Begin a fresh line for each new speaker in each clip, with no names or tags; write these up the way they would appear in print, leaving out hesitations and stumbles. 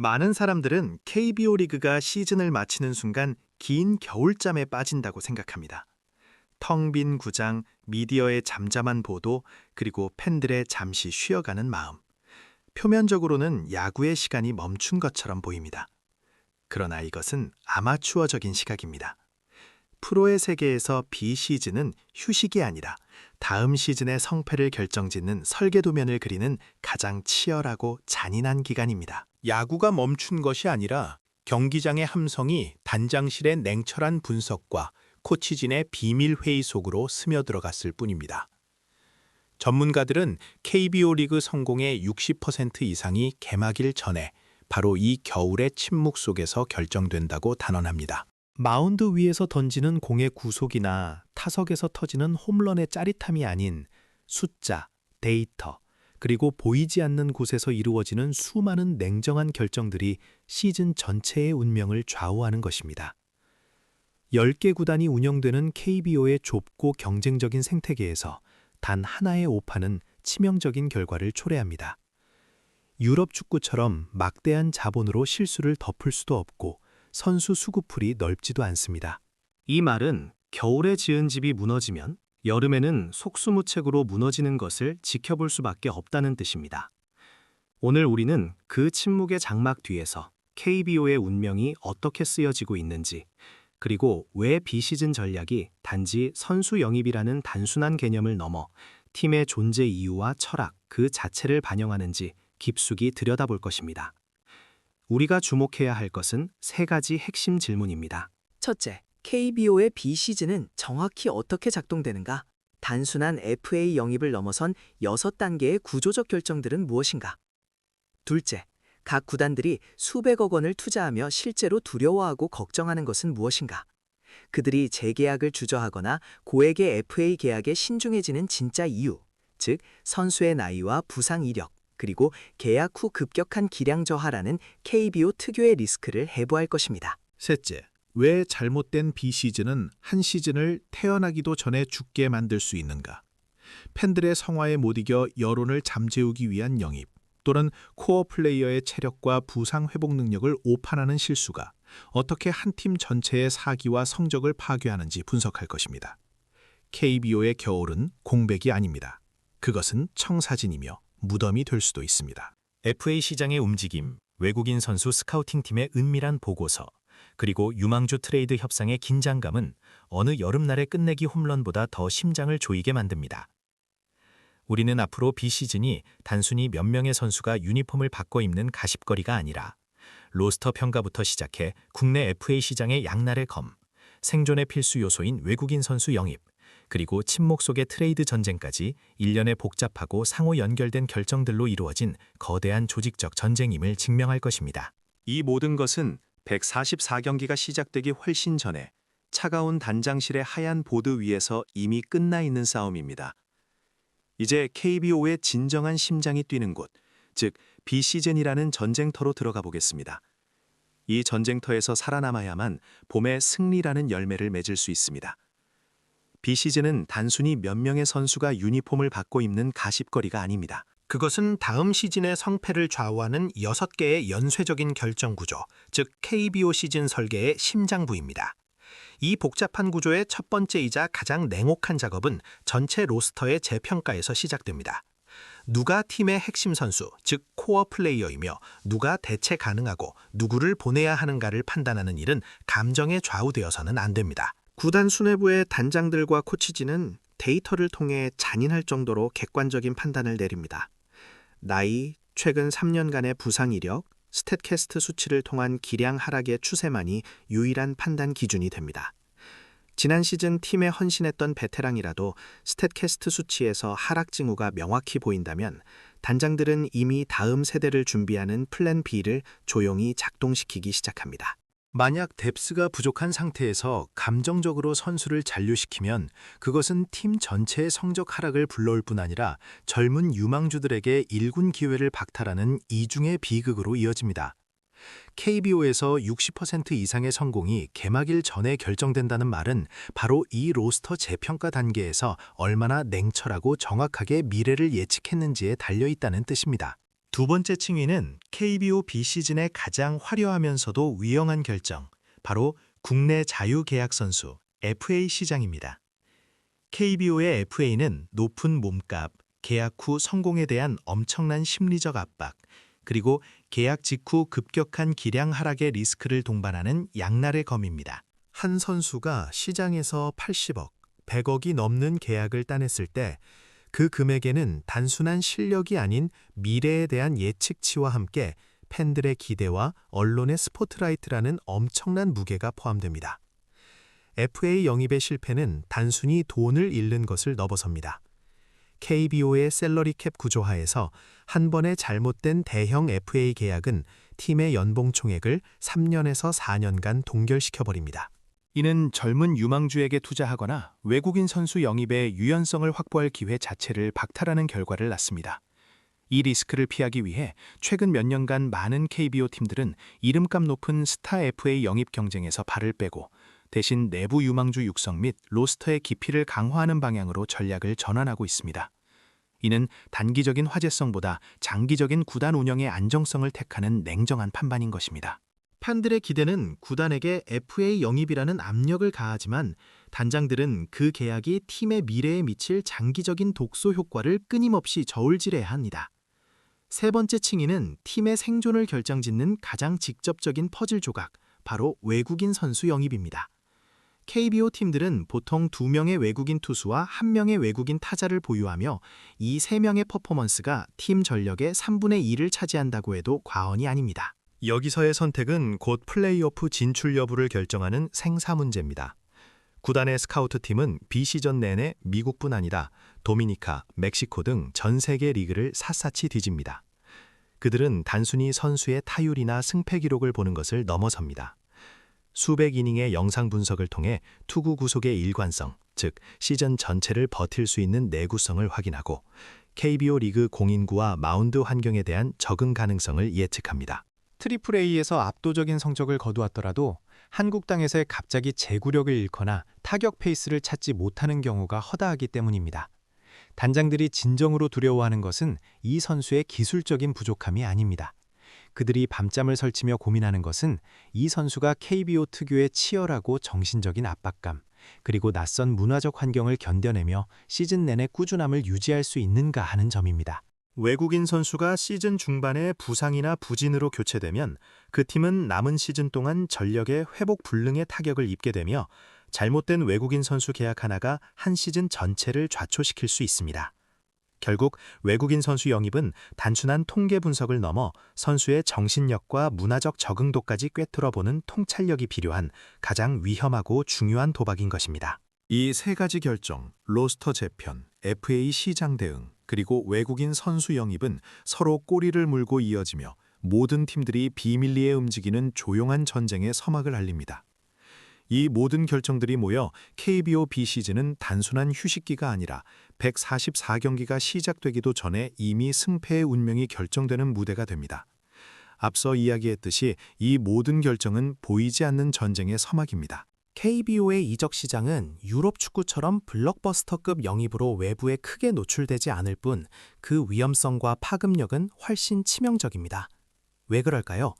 많은 사람들은 KBO 리그가 시즌을 마치는 순간 긴 겨울잠에 빠진다고 생각합니다. 텅 빈 구장, 미디어의 잠잠한 보도, 그리고 팬들의 잠시 쉬어가는 마음. 표면적으로는 야구의 시간이 멈춘 것처럼 보입니다. 그러나 이것은 아마추어적인 시각입니다. 프로의 세계에서 비시즌은 휴식이 아니라 다음 시즌의 성패를 결정짓는 설계도면을 그리는 가장 치열하고 잔인한 기간입니다.
야구가 멈춘 것이 아니라 경기장의 함성이 단장실의 냉철한 분석과 코치진의 비밀 회의 속으로 스며들어갔을 뿐입니다. 전문가들은 KBO 리그 성공의 60% 이상이 개막일 전에 바로 이 겨울의 침묵 속에서 결정된다고 단언합니다.
마운드 위에서 던지는 공의 구속이나 타석에서 터지는 홈런의 짜릿함이 아닌 숫자, 데이터, 그리고 보이지 않는 곳에서 이루어지는 수많은 냉정한 결정들이 시즌 전체의 운명을 좌우하는 것입니다. 10개 구단이 운영되는 KBO의 좁고 경쟁적인 생태계에서 단 하나의 오판은 치명적인 결과를 초래합니다. 유럽 축구처럼 막대한 자본으로 실수를 덮을 수도 없고 선수 수급풀이 넓지도 않습니다.
이 말은 겨울에 지은 집이 무너지면 여름에는 속수무책으로 무너지는 것을 지켜볼 수밖에 없다는 뜻입니다. 오늘 우리는 그 침묵의 장막 뒤에서 KBO의 운명이 어떻게 쓰여지고 있는지, 그리고 왜 비시즌 전략이 단지 선수 영입이라는 단순한 개념을 넘어 팀의 존재 이유와 철학 그 자체를 반영하는지 깊숙이 들여다볼 것입니다. 우리가 주목해야 할 것은 세 가지 핵심 질문입니다.
첫째, KBO의 비시즌은 정확히 어떻게 작동되는가? 단순한 FA 영입을 넘어선 6단계의 구조적 결정들은 무엇인가? 둘째, 각 구단들이 수백억 원을 투자하며 실제로 두려워하고 걱정하는 것은 무엇인가? 그들이 재계약을 주저하거나 고액의 FA 계약에 신중해지는 진짜 이유, 즉 선수의 나이와 부상 이력, 그리고 계약 후 급격한 기량 저하라는 KBO 특유의 리스크를 해부할 것입니다.
셋째, 왜 잘못된 비시즌은 한 시즌을 태어나기도 전에 죽게 만들 수 있는가? 팬들의 성화에 못 이겨 여론을 잠재우기 위한 영입, 또는 코어 플레이어의 체력과 부상 회복 능력을 오판하는 실수가 어떻게 한 팀 전체의 사기와 성적을 파괴하는지 분석할 것입니다. KBO의 겨울은 공백이 아닙니다. 그것은 청사진이며 무덤이 될 수도 있습니다.
FA 시장의 움직임, 외국인 선수 스카우팅팀의 은밀한 보고서, 그리고 유망주 트레이드 협상의 긴장감은 어느 여름날의 끝내기 홈런보다 더 심장을 조이게 만듭니다. 우리는 앞으로 비시즌이 단순히 몇 명의 선수가 유니폼을 바꿔 입는 가십거리가 아니라 로스터 평가부터 시작해 국내 FA 시장의 양날의 검, 생존의 필수 요소인 외국인 선수 영입, 그리고 침묵 속의 트레이드 전쟁까지 일련의 복잡하고 상호 연결된 결정들로 이루어진 거대한 조직적 전쟁임을 증명할 것입니다.
이 모든 것은 144경기가 시작되기 훨씬 전에 차가운 단장실의 하얀 보드 위에서 이미 끝나 있는 싸움입니다. 이제 KBO의 진정한 심장이 뛰는 곳, 즉 비시즌이라는 전쟁터로 들어가 보겠습니다. 이 전쟁터에서 살아남아야만 봄의 승리라는 열매를 맺을 수 있습니다. 비시즌은 단순히 몇 명의 선수가 유니폼을 바꿔 입는 가십거리가 아닙니다. 그것은 다음 시즌의 성패를 좌우하는 6개의 연쇄적인 결정 구조, 즉 KBO 시즌 설계의 심장부입니다. 이 복잡한 구조의 첫 번째이자 가장 냉혹한 작업은 전체 로스터의 재평가에서 시작됩니다. 누가 팀의 핵심 선수, 즉 코어 플레이어이며 누가 대체 가능하고 누구를 보내야 하는가를 판단하는 일은 감정에 좌우되어서는 안 됩니다. 구단 수뇌부의 단장들과 코치진은 데이터를 통해 잔인할 정도로 객관적인 판단을 내립니다. 나이, 최근 3년간의 부상 이력, 스탯캐스트 수치를 통한 기량 하락의 추세만이 유일한 판단 기준이 됩니다. 지난 시즌 팀에 헌신했던 베테랑이라도 스탯캐스트 수치에서 하락 징후가 명확히 보인다면 단장들은 이미 다음 세대를 준비하는 플랜 B를 조용히 작동시키기 시작합니다.
만약 뎁스가 부족한 상태에서 감정적으로 선수를 잔류시키면 그것은 팀 전체의 성적 하락을 불러올 뿐 아니라 젊은 유망주들에게 1군 기회를 박탈하는 이중의 비극으로 이어집니다. KBO에서 60% 이상의 성공이 개막일 전에 결정된다는 말은 바로 이 로스터 재평가 단계에서 얼마나 냉철하고 정확하게 미래를 예측했는지에 달려 있다는 뜻입니다.
두 번째 층위는 KBO 비시즌의 가장 화려하면서도 위험한 결정, 바로 국내 자유계약 선수 FA 시장입니다. KBO의 FA는 높은 몸값, 계약 후 성공에 대한 엄청난 심리적 압박, 그리고 계약 직후 급격한 기량 하락의 리스크를 동반하는 양날의 검입니다.
한 선수가 시장에서 80억, 100억이 넘는 계약을 따냈을 때 그 금액에는 단순한 실력이 아닌 미래에 대한 예측치와 함께 팬들의 기대와 언론의 스포트라이트라는 엄청난 무게가 포함됩니다. FA 영입의 실패는 단순히 돈을 잃는 것을 넘어섭니다. KBO의 셀러리 캡 구조하에서 한 번의 잘못된 대형 FA 계약은 팀의 연봉 총액을 3년에서 4년간 동결시켜버립니다.
이는 젊은 유망주에게 투자하거나 외국인 선수 영입의 유연성을 확보할 기회 자체를 박탈하는 결과를 낳습니다. 이 리스크를 피하기 위해 최근 몇 년간 많은 KBO 팀들은 이름값 높은 스타 FA 영입 경쟁에서 발을 빼고 대신 내부 유망주 육성 및 로스터의 깊이를 강화하는 방향으로 전략을 전환하고 있습니다. 이는 단기적인 화제성보다 장기적인 구단 운영의 안정성을 택하는 냉정한 판단인 것입니다.
팬들의 기대는 구단에게 FA 영입이라는 압력을 가하지만 단장들은 그 계약이 팀의 미래에 미칠 장기적인 독소 효과를 끊임없이 저울질해야 합니다. 세 번째 층위는 팀의 생존을 결정짓는 가장 직접적인 퍼즐 조각, 바로 외국인 선수 영입입니다. KBO 팀들은 보통 2명의 외국인 투수와 1명의 외국인 타자를 보유하며 이 3명의 퍼포먼스가 팀 전력의 3분의 2를 차지한다고 해도 과언이 아닙니다.
여기서의 선택은 곧 플레이오프 진출 여부를 결정하는 생사 문제입니다. 구단의 스카우트팀은 비시즌 내내 미국뿐 아니라 도미니카, 멕시코 등 전 세계 리그를 샅샅이 뒤집니다. 그들은 단순히 선수의 타율이나 승패 기록을 보는 것을 넘어섭니다. 수백 이닝의 영상 분석을 통해 투구 구속의 일관성, 즉 시즌 전체를 버틸 수 있는 내구성을 확인하고 KBO 리그 공인구와 마운드 환경에 대한 적응 가능성을 예측합니다.
트리플 A에서 압도적인 성적을 거두었더라도 한국 땅에서 갑자기 제구력을 잃거나 타격 페이스를 찾지 못하는 경우가 허다하기 때문입니다. 단장들이 진정으로 두려워하는 것은 이 선수의 기술적인 부족함이 아닙니다. 그들이 밤잠을 설치며 고민하는 것은 이 선수가 KBO 특유의 치열하고 정신적인 압박감, 그리고 낯선 문화적 환경을 견뎌내며 시즌 내내 꾸준함을 유지할 수 있는가 하는 점입니다.
외국인 선수가 시즌 중반에 부상이나 부진으로 교체되면 그 팀은 남은 시즌 동안 전력의 회복 불능의 타격을 입게 되며 잘못된 외국인 선수 계약 하나가 한 시즌 전체를 좌초시킬 수 있습니다. 결국 외국인 선수 영입은 단순한 통계 분석을 넘어 선수의 정신력과 문화적 적응도까지 꿰뚫어보는 통찰력이 필요한 가장 위험하고 중요한 도박인 것입니다.
이 세 가지 결정, 로스터 재편, FA 시장 대응, 그리고 외국인 선수 영입은 서로 꼬리를 물고 이어지며 모든 팀들이 비밀리에 움직이는 조용한 전쟁의 서막을 알립니다. 이 모든 결정들이 모여 KBO 비시즌은 단순한 휴식기가 아니라 144경기가 시작되기도 전에 이미 승패의 운명이 결정되는 무대가 됩니다. 앞서 이야기했듯이 이 모든 결정은 보이지 않는 전쟁의 서막입니다.
KBO의 이적 시장은 유럽 축구처럼 블록버스터급 영입으로 외부에 크게 노출되지 않을 뿐 그 위험성과 파급력은 훨씬 치명적입니다. 왜 그럴까요?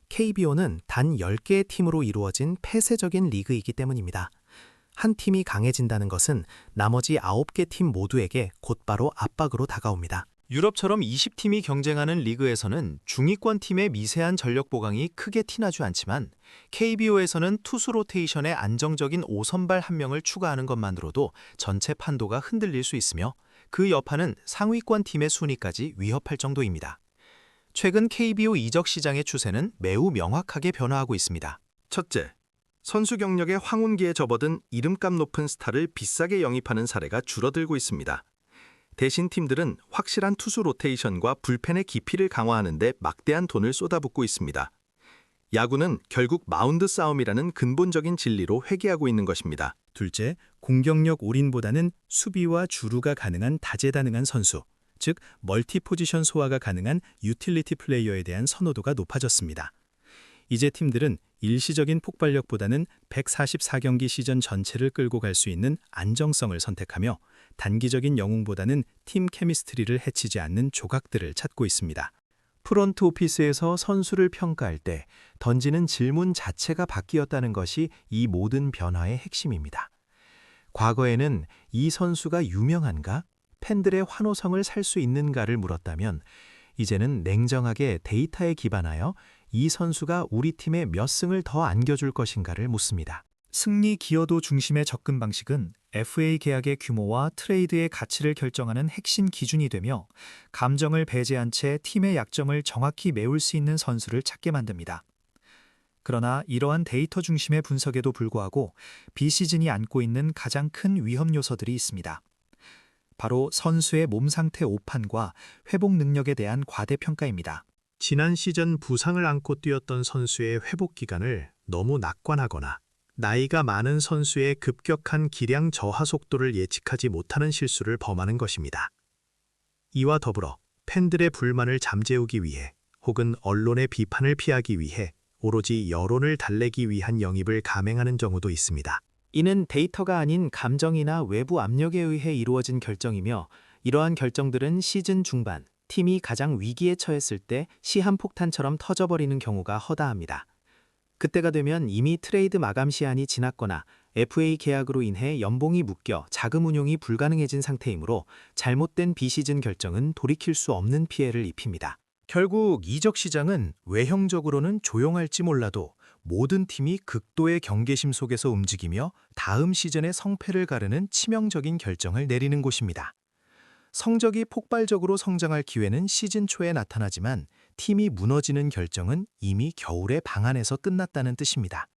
KBO는 단 10개의 팀으로 이루어진 폐쇄적인 리그이기 때문입니다. 한 팀이 강해진다는 것은 나머지 9개 팀 모두에게 곧바로 압박으로 다가옵니다.
유럽처럼 20팀이 경쟁하는 리그에서는 중위권 팀의 미세한 전력 보강이 크게 티나지 않지만 KBO에서는 투수 로테이션에 안정적인 5선발 한 명을 추가하는 것만으로도 전체 판도가 흔들릴 수 있으며 그 여파는 상위권 팀의 순위까지 위협할 정도입니다. 최근 KBO 이적 시장의 추세는 매우 명확하게 변화하고 있습니다.
첫째, 선수 경력의 황혼기에 접어든 이름값 높은 스타를 비싸게 영입하는 사례가 줄어들고 있습니다. 대신 팀들은 확실한 투수 로테이션과 불펜의 깊이를 강화하는 데 막대한 돈을 쏟아붓고 있습니다. 야구는 결국 마운드 싸움이라는 근본적인 진리로 회귀하고 있는 것입니다.
둘째, 공격력 올인보다는 수비와 주루가 가능한 다재다능한 선수, 즉 멀티 포지션 소화가 가능한 유틸리티 플레이어에 대한 선호도가 높아졌습니다. 이제 팀들은 일시적인 폭발력보다는 144경기 시즌 전체를 끌고 갈 수 있는 안정성을 선택하며 단기적인 영웅보다는 팀 케미스트리를 해치지 않는 조각들을 찾고 있습니다. 프론트 오피스에서 선수를 평가할 때 던지는 질문 자체가 바뀌었다는 것이 이 모든 변화의 핵심입니다. 과거에는 이 선수가 유명한가? 팬들의 환호성을 살 수 있는가를 물었다면 이제는 냉정하게 데이터에 기반하여 이 선수가 우리 팀에 몇 승을 더 안겨줄 것인가를 묻습니다. 승리 기여도 중심의 접근 방식은 FA 계약의 규모와 트레이드의 가치를 결정하는 핵심 기준이 되며 감정을 배제한 채 팀의 약점을 정확히 메울 수 있는 선수를 찾게 만듭니다. 그러나 이러한 데이터 중심의 분석에도 불구하고 비시즌이 안고 있는 가장 큰 위험 요소들이 있습니다. 바로 선수의 몸 상태 오판과 회복 능력에 대한 과대평가입니다.
지난 시즌 부상을 안고 뛰었던 선수의 회복 기간을 너무 낙관하거나 나이가 많은 선수의 급격한 기량 저하 속도를 예측하지 못하는 실수를 범하는 것입니다. 이와 더불어 팬들의 불만을 잠재우기 위해 혹은 언론의 비판을 피하기 위해 오로지 여론을 달래기 위한 영입을 감행하는 경우도 있습니다.
이는 데이터가 아닌 감정이나 외부 압력에 의해 이루어진 결정이며 이러한 결정들은 시즌 중반 팀이 가장 위기에 처했을 때 시한폭탄처럼 터져버리는 경우가 허다합니다. 그때가 되면 이미 트레이드 마감 시한이 지났거나 FA 계약으로 인해 연봉이 묶여 자금 운용이 불가능해진 상태이므로 잘못된 비시즌 결정은 돌이킬 수 없는 피해를 입힙니다. 결국 이적 시장은 외형적으로는 조용할지 몰라도 모든 팀이 극도의 경계심 속에서 움직이며 다음 시즌의 성패를 가르는 치명적인 결정을 내리는 곳입니다. 성적이 폭발적으로 성장할 기회는 시즌 초에 나타나지만 팀이 무너지는 결정은 이미 겨울의 방 안에서 끝났다는 뜻입니다.